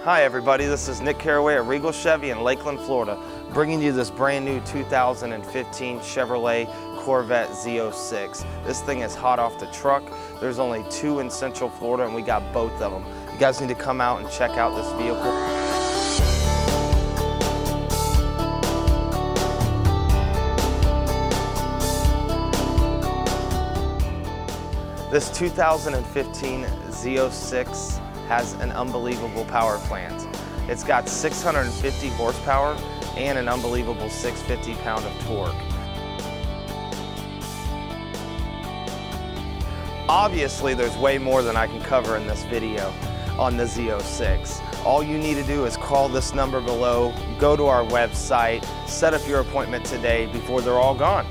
Hi everybody, this is Nick Carraway at Regal Chevy in Lakeland, Florida, bringing you this brand new 2015 Chevrolet Corvette Z06. This thing is hot off the truck. There's only 2 in Central Florida and we got both of them. You guys need to come out and check out this vehicle. This 2015 Z06 has an unbelievable power plant. It's got 650 horsepower and an unbelievable 650 pound of torque. Obviously, there's way more than I can cover in this video on the Z06. All you need to do is call this number below, go to our website, set up your appointment today before they're all gone.